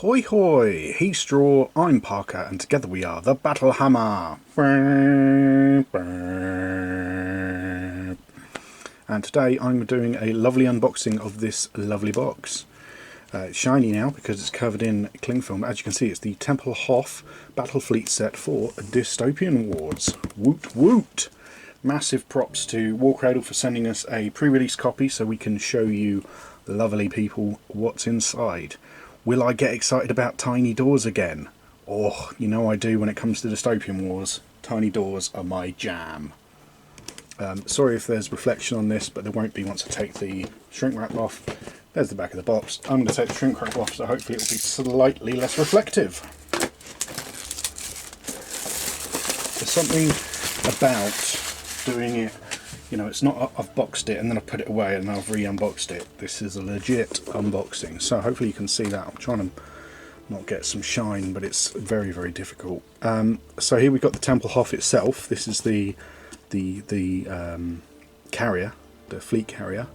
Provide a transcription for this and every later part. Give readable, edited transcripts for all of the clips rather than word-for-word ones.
Hoi hoi, he's Straw, I'm Parker, and together we are the Battle Hammer. And today I'm doing a lovely unboxing of this lovely box. It's shiny now because it's covered in cling film. As you can see, it's the Tempelhof Battlefleet set for Dystopian Wars. Woot woot! Massive props to Warcradle for sending us a pre-release copy so we can show you, lovely people, what's inside. Will I get excited about tiny doors again? Oh, you know I do when it comes to Dystopian Wars. Tiny doors are my jam. Sorry if there's reflection on this, but there won't be once I take the shrink wrap off. There's the back of the box. I'm going to take the shrink wrap off, so hopefully it'll be slightly less reflective. There's something about doing it, you know, it's not I've boxed it and then I've put it away and I've re-unboxed it. This is a legit unboxing, so hopefully you can see that. I'm trying to not get some shine, but it's very, very difficult. So here we've got the Tempelhof itself. This is the carrier, the fleet carrier,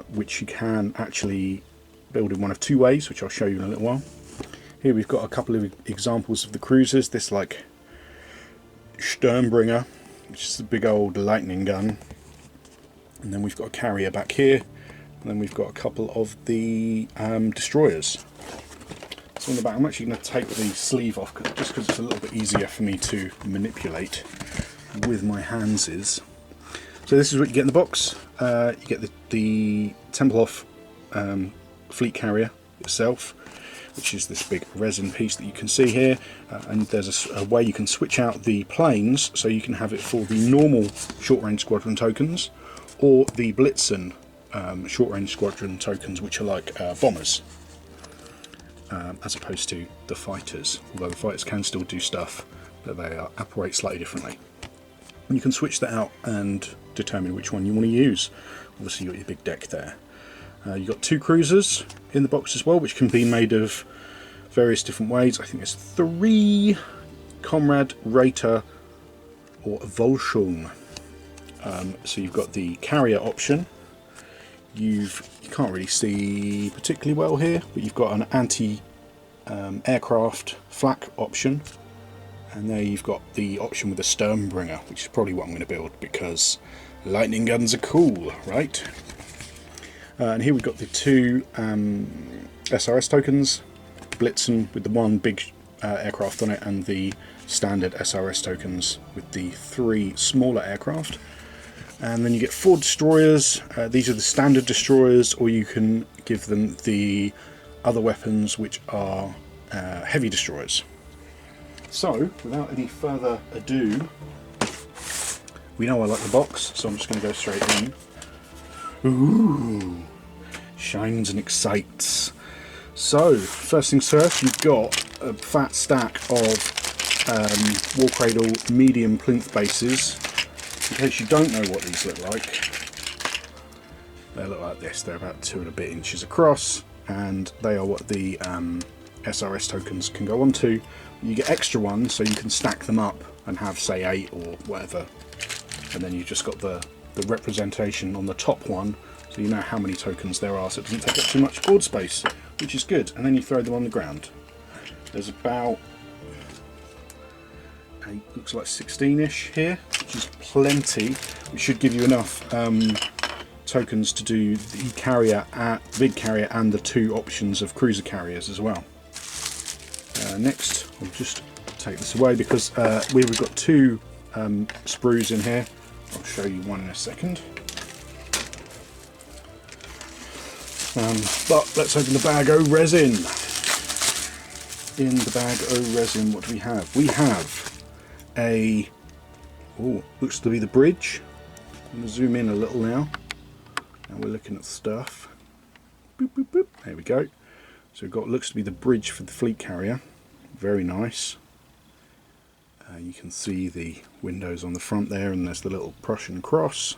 which you can actually build in one of two ways, which I'll show you in a little while. Here we've got a couple of examples of the cruisers. This like Sturmbringer, which is the big old lightning gun, and then we've got a carrier back here, and then we've got a couple of the destroyers. So on the back, I'm actually going to take the sleeve off just because it's a little bit easier for me to manipulate with my hands. So this is what you get in the box. You get the Tempelhof fleet carrier itself, which is this big resin piece that you can see here, and there's a way you can switch out the planes, so you can have it for the normal short-range squadron tokens or the Blitzen short-range squadron tokens, which are like bombers, as opposed to the fighters, although the fighters can still do stuff, but they operate slightly differently. And you can switch that out and determine which one you want to use. Obviously you've got your big deck there. You've got two cruisers in the box as well, which can be made of various different ways. I think there's 3 Comrade, Rater or Volschung. So you've got the carrier option. You can't really see particularly well here, but you've got an anti-aircraft flak option. And there you've got the option with the Sturmbringer, which is probably what I'm going to build because lightning guns are cool, right? And here we've got the 2 SRS tokens, Blitzen with the 1 big aircraft on it, and the standard SRS tokens with the 3 smaller aircraft. And then you get 4 destroyers. These are the standard destroyers, or you can give them the other weapons, which are heavy destroyers. So, without any further ado, we know I like the box, so I'm just going to go straight in. Ooh, shines and excites. So, first things first, you've got a fat stack of Warcradle medium plinth bases. In case you don't know what these look like, they look like this. They're about 2 and a bit inches across, and they are what the SRS tokens can go onto. You get extra ones, so you can stack them up and have, say, 8 or whatever. And then you've just got the representation on the top one, so you know how many tokens there are, so it doesn't take up too much board space, which is good. And then you throw them on the ground. There's about, looks like 16-ish here, which is plenty, which should give you enough tokens to do the carrier, big carrier, and the 2 options of cruiser carriers as well. Next, I'll just take this away because we've got 2 sprues in here. I'll show you one in a second. But let's open the bag o' resin. In the bag o' resin, what do we have? We have a, looks to be the bridge. I'm going to zoom in a little now. And we're looking at stuff. Boop, boop, boop. There we go. So we've got, looks to be the bridge for the fleet carrier. Very nice. You can see the windows on the front there, and there's the little Prussian cross.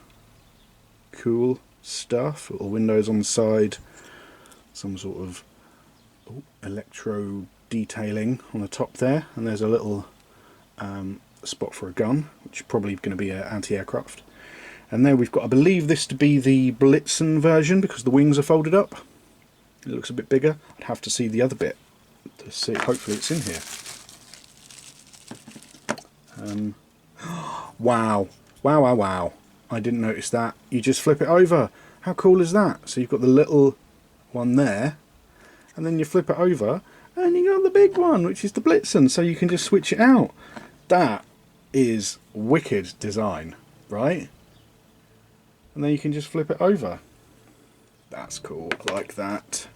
Cool stuff. Little windows on the side. Some sort of electro detailing on the top there, and there's a little spot for a gun, which is probably going to be an anti-aircraft. And there we've got, I believe this to be the Blitzen version because the wings are folded up. It looks a bit bigger. I'd have to see the other bit. to see. Hopefully it's in here. Wow. Wow, wow, wow. I didn't notice that. You just flip it over. How cool is that? So you've got the little one there, and then you flip it over, and you got the big one, which is the Blitzen, so you can just switch it out. That is wicked design, right? And then you can just flip it over. That's cool. I like that.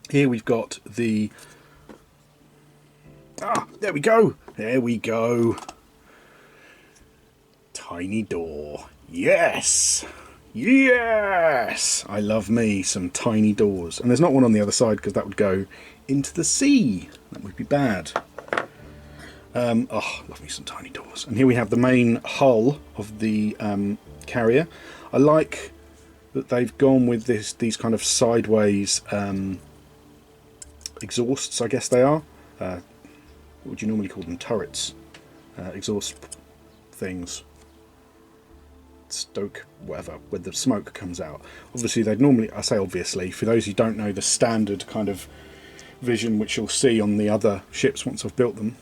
Here we've got the... Ah, there we go. There we go. Tiny door. Yes! Yes! I love me some tiny doors. And there's not one on the other side because that would go into the sea. That would be bad. Oh, love me some tiny doors. And here we have the main hull of the carrier. I like that they've gone with these kind of sideways exhausts, I guess they are. What would you normally call them? Turrets. Exhaust things. Stoke, whatever, where the smoke comes out. Obviously, they'd normally, I say obviously, for those who don't know the standard kind of vision which you'll see on the other ships once I've built them,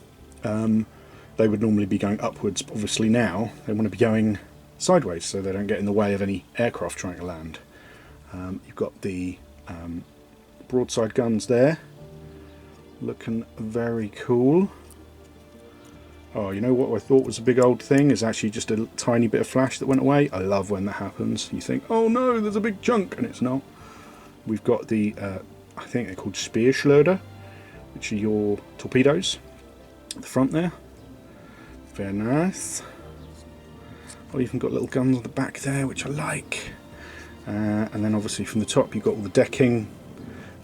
they would normally be going upwards. But obviously now they want to be going sideways so they don't get in the way of any aircraft trying to land. You've got the broadside guns there, looking very cool. Oh, you know what I thought was a big old thing is actually just a tiny bit of flash that went away. I love when that happens. You think, oh no, there's a big chunk, and it's not. We've got the, I think they're called Speerschleuder, which are your torpedoes at the front there. Very nice. I've even got little guns on the back there, which I like. And then obviously from the top you've got all the decking.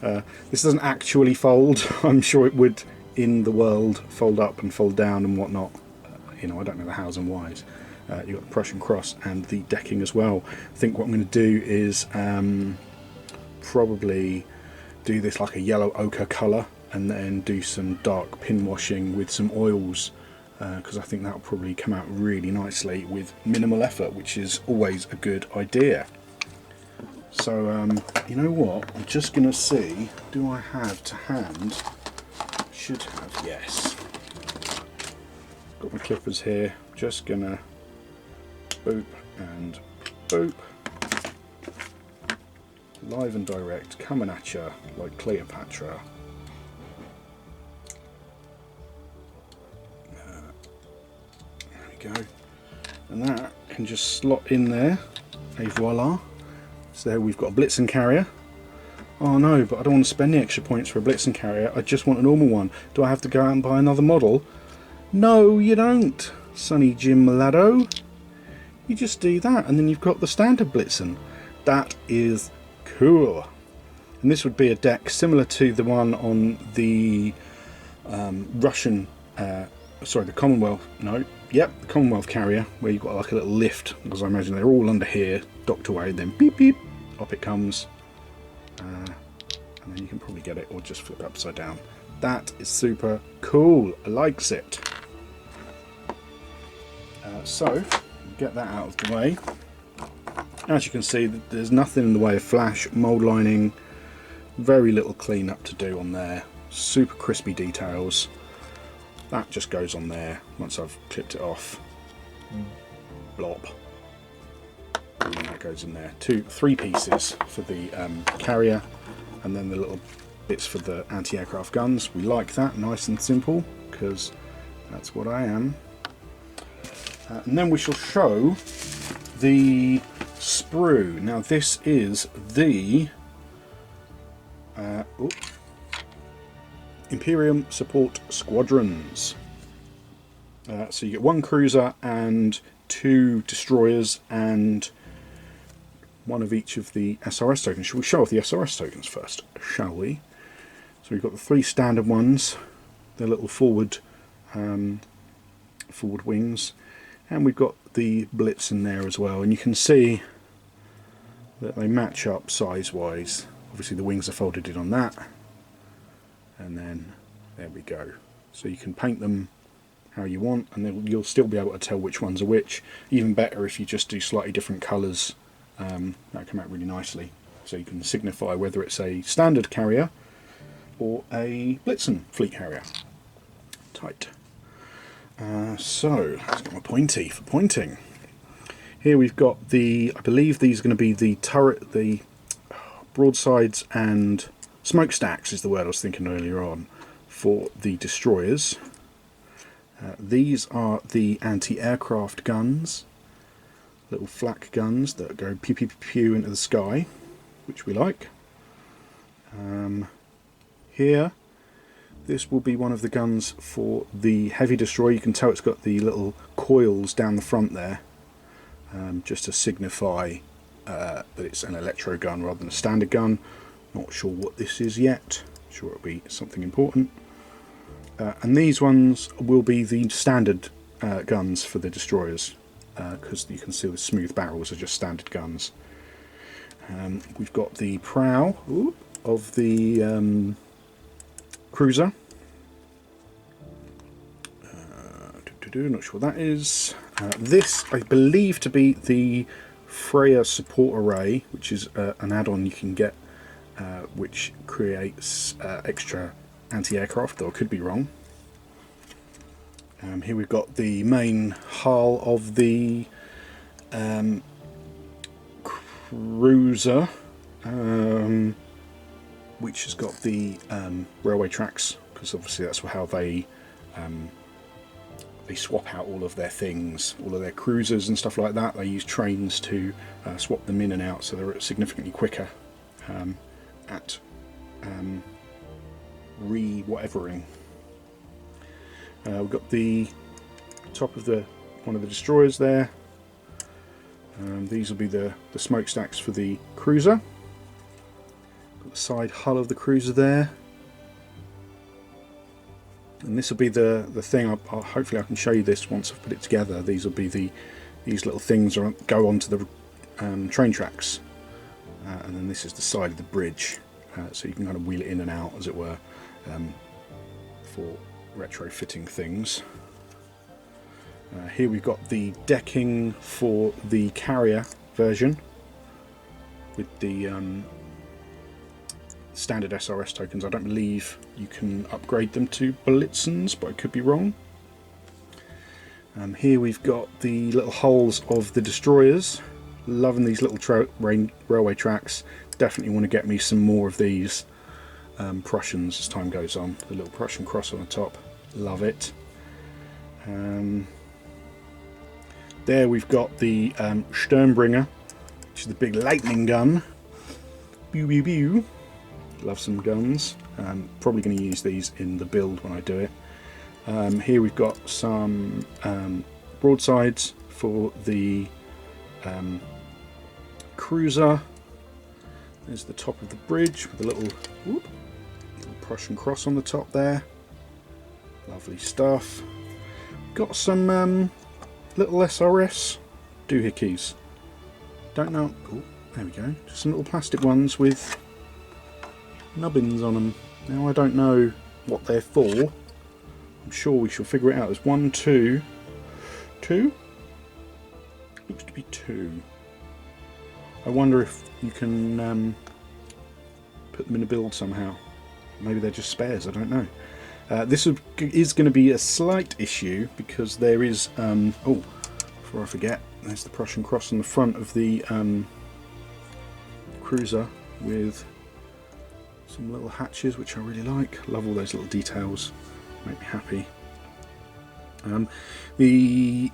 This doesn't actually fold. I'm sure it would in the world fold up and fold down and whatnot. You know, I don't know the hows and whys. You've got the Prussian cross and the decking as well. I think what I'm going to do is probably do this like a yellow ochre colour and then do some dark pin washing with some oils, because I think that'll probably come out really nicely with minimal effort, which is always a good idea. So you know what, I'm just going to see, do I have to hand? Should have, yes. Got my clippers here, just gonna boop and boop. Live and direct, coming at you like Cleopatra. There we go. And that can just slot in there, et voila. So there we've got a Blitzen carrier. Oh no, but I don't want to spend the extra points for a Blitzen carrier, I just want a normal one. Do I have to go out and buy another model? No, you don't, Sonny Jim Malado. You just do that and then you've got the standard Blitzen. That is cool. And this would be a deck similar to the one on the Russian, sorry, the Commonwealth, no, yep, the Commonwealth carrier, where you've got like a little lift, because I imagine they're all under here, docked away, then beep beep, up it comes. And then you can probably get it or just flip it upside down. That is super cool. I likes it. So get that out of the way. As you can see, there's nothing in the way of flash, mould lining, very little cleanup to do on there. Super crispy details. That just goes on there once I've clipped it off. Blop. And that goes in there. Three pieces for the carrier, and then the little bits for the anti-aircraft guns. We like that, nice and simple, because that's what I am. And then we shall show the sprue. Now this is the Imperium Support Squadrons. So you get one cruiser and 2 destroyers and one of each of the SRS tokens. Shall we show off the SRS tokens first, shall we? So we've got the 3 standard ones, their little forward wings, and we've got the Blitz in there as well. And you can see that they match up size-wise. Obviously the wings are folded in on that, and then there we go. So you can paint them how you want, and then you'll still be able to tell which ones are which. Even better if you just do slightly different colours. That'll come out really nicely. So you can signify whether it's a standard carrier, or a Blitzen fleet Harrier. Tight. So let's get my pointy for pointing. Here we've got the, I believe these are going to be the turret, the broadsides and smokestacks is the word I was thinking earlier on, for the destroyers. These are the anti-aircraft guns, little flak guns that go pew pew pew pew into the sky, which we like. Here, this will be one of the guns for the heavy destroyer. You can tell it's got the little coils down the front there, just to signify that it's an electro gun rather than a standard gun. Not sure what this is yet. Sure it'll be something important. And these ones will be the standard guns for the destroyers, because you can see the smooth barrels are just standard guns. We've got the prow of the cruiser. Not sure what that is. This I believe to be the Freya support array, which is an add-on you can get, which creates extra anti-aircraft, though I could be wrong. Here we've got the main hull of the cruiser, which has got the railway tracks, because obviously that's how they swap out all of their things, all of their cruisers and stuff like that. They use trains to swap them in and out, so they're significantly quicker at re-whatevering. We've got the top of one of the destroyers there. These will be the smokestacks for the cruiser. Got the side hull of the cruiser there. And this will be the thing. Hopefully I can show you this once I've put it together. These will be these little things go onto the train tracks, and then this is the side of the bridge, so you can kind of wheel it in and out, as it were, for retrofitting things. Here we've got the decking for the carrier version with the standard SRS tokens. I don't believe you can upgrade them to Blitzens, but I could be wrong. Here we've got the little hulls of the destroyers. Loving these little railway tracks. Definitely want to get me some more of these Prussians as time goes on. The little Prussian cross on the top. Love it. There we've got the Sternbringer, which is the big lightning gun. Pew pew pew. Love some guns. Probably going to use these in the build when I do it. Here we've got some broadsides for the cruiser. There's the top of the bridge with a little Prussian cross on the top there. Lovely stuff. Got some little SRS doohickeys. Don't know. Oh, there we go. Just some little plastic ones with nubbins on them. Now I don't know what they're for. I'm sure we shall figure it out. There's one, two. Looks to be two. I wonder if you can put them in a build somehow. Maybe they're just spares, I don't know. This is going to be a slight issue because there is... oh, before I forget, there's the Prussian cross on the front of the cruiser with some little hatches, which I really like. Love all those little details. Make me happy. The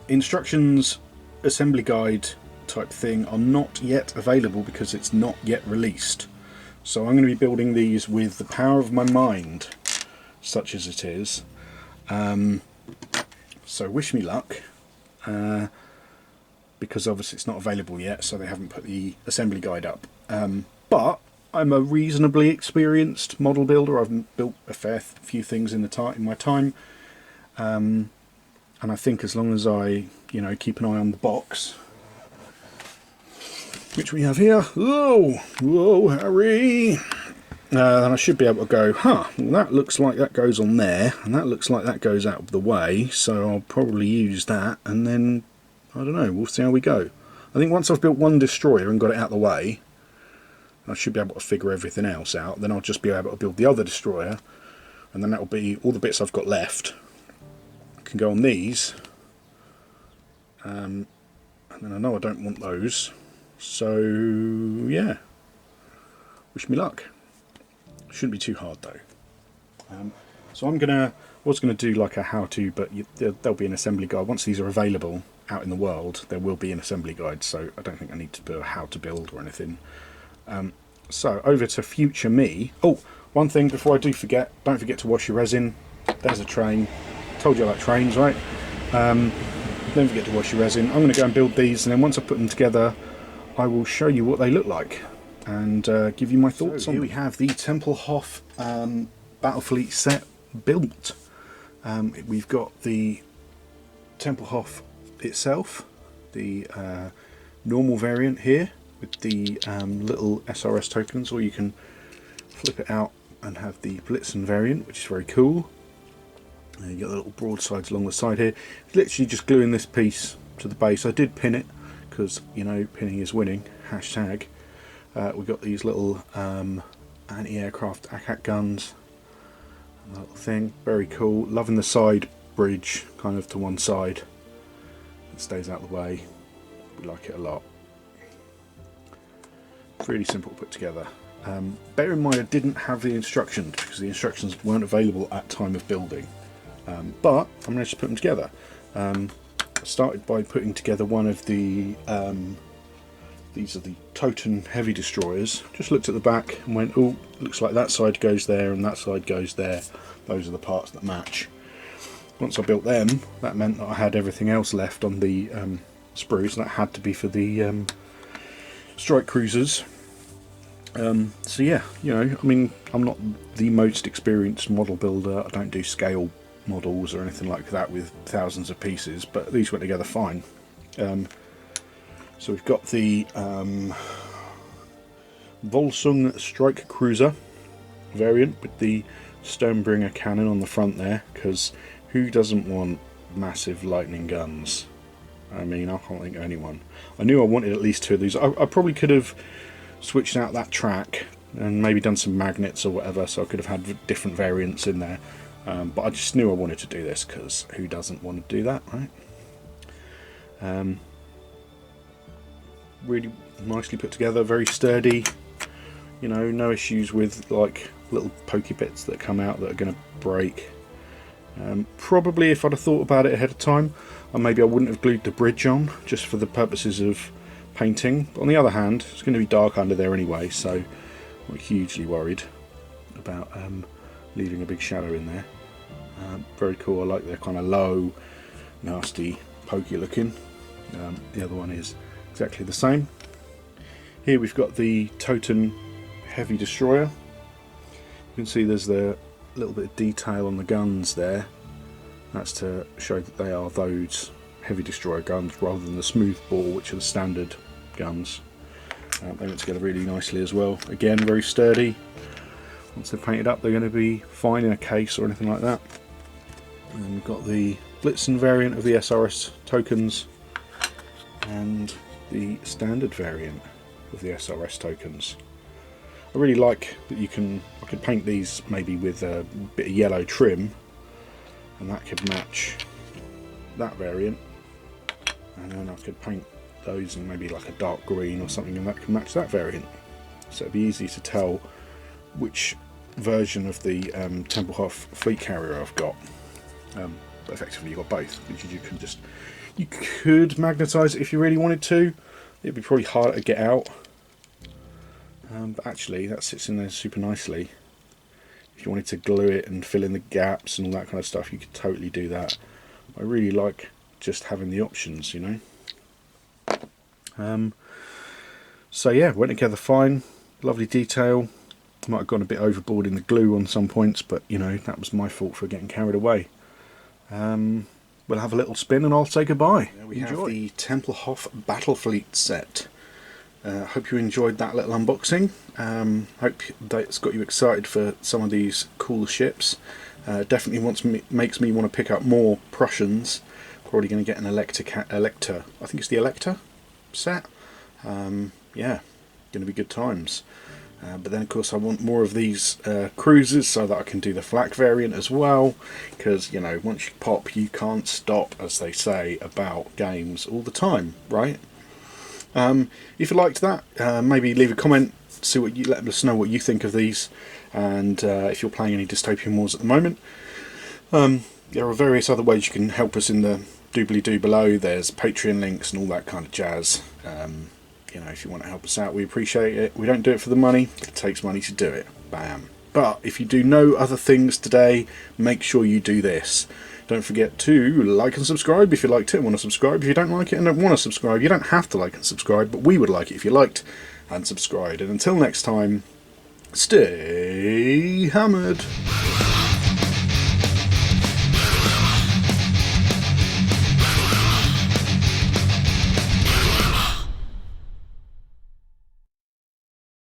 instructions assembly guide type thing are not yet available because it's not yet released. So I'm going to be building these with the power of my mind, such as it is. So wish me luck, because obviously it's not available yet, so they haven't put the assembly guide up. But I'm a reasonably experienced model builder. I've built a fair few things in my time, and I think as long as I, keep an eye on the box, which we have here. Whoa, Harry! Then I should be able to go, well, that looks like that goes on there, and that looks like that goes out of the way, so I'll probably use that, and then, I don't know, we'll see how we go. I think once I've built one destroyer and got it out of the way, I should be able to figure everything else out. Then I'll just be able to build the other destroyer, and then that will be all the bits I've got left. I can go on these, and then I know I don't want those. So yeah, wish me luck. Shouldn't be too hard though. So I was gonna do like a how-to, but there'll be an assembly guide once these are available out in the world. There will be an assembly guide, so I don't think I need to do a how to build or anything. So over to future me. Oh, one thing before I do forget, don't forget to wash your resin. There's a train. Told you I like trains, right? Don't forget to wash your resin. I'm going to go and build these, and then once I put them together, I will show you what they look like and give you my thoughts on them. Here we have the Tempelhof Battlefleet set built. We've got the Tempelhof itself, the normal variant here with the little SRS tokens, or you can flip it out and have the Blitzen variant, which is very cool. You got the little broadsides along the side here. It's literally just gluing this piece to the base. I did pin it because, you know, pinning is winning, hashtag. We've got these little anti-aircraft ACAT guns, and that little thing, very cool. Loving the side bridge kind of to one side. It stays out of the way. We like it a lot. Really simple to put together. Bear in mind I didn't have the instructions because the instructions weren't available at time of building, but I managed to put them together. I started by putting together one of the these are the Toten heavy destroyers. Just looked at the back and went, oh, looks like that side goes there and that side goes there. Those are the parts that match. Once I built them, that meant that I had everything else left on the sprues, and that had to be for the strike cruisers. So yeah, you know, I mean, I'm not the most experienced model builder. I don't do scale models or anything like that with thousands of pieces, but these went together fine. So we've got the Volsung strike cruiser variant with the Stonbringer cannon on the front there, because who doesn't want massive lightning guns? I mean, I can't think of anyone. I knew I wanted at least two of these. I probably could have switched out that track and maybe done some magnets or whatever, so I could have had different variants in there. But I just knew I wanted to do this because who doesn't want to do that, right? Really nicely put together, very sturdy. You know, no issues with like little pokey bits that come out that are going to break. Probably if I'd have thought about it ahead of time, maybe I wouldn't have glued the bridge on just for the purposes of painting. But on the other hand, it's going to be dark under there anyway, so I'm not hugely worried about leaving a big shadow in there. Very cool. I like the kind of low, nasty, pokey looking. The other one is exactly the same. Here we've got the Toten heavy destroyer. You can see there's the little bit of detail on the guns there. That's to show that they are those heavy destroyer guns rather than the smooth bore, which are the standard guns. They went together really nicely as well. Again, very sturdy. Once they're painted up, they're going to be fine in a case or anything like that. And then we've got the Blitzen variant of the SRS tokens and the standard variant of the SRS tokens. I really like that I could paint these maybe with a bit of yellow trim, and that could match that variant, and then I could paint those in maybe like a dark green or something, and that could match that variant. So it'd be easy to tell which version of the Tempelhof fleet carrier I've got. But effectively you've got both, because you could magnetise it if you really wanted to. It'd be probably harder to get out. But actually that sits in there super nicely. If you wanted to glue it and fill in the gaps and all that kind of stuff, you could totally do that. I really like just having the options, you know. So yeah, went together fine. Lovely detail. Might have gone a bit overboard in the glue on some points, but you know, that was my fault for getting carried away. We'll have a little spin and I'll say goodbye. There we have the Tempelhof Battlefleet set. Hope you enjoyed that little unboxing. Hope that's got you excited for some of these cool ships. Definitely makes me want to pick up more Prussians. Probably going to get an Elector. I think it's the Elector set. Yeah, going to be good times. But then of course I want more of these cruisers so that I can do the flak variant as well, because you know, once you pop you can't stop, as they say about games all the time, right? If you liked that, maybe leave a comment, see what you let us know what you think of these, and if you're playing any Dystopian Wars at the moment. There are various other ways you can help us in the doobly-doo below. There's Patreon links and all that kind of jazz. You know, if you want to help us out, we appreciate it. We don't do it for the money, but it takes money to do it. Bam. But if you do no other things today, make sure you do this. Don't forget to like and subscribe if you liked it and want to subscribe. If you don't like it and don't want to subscribe, you don't have to like and subscribe, but we would like it if you liked and subscribed. And until next time, stay hammered.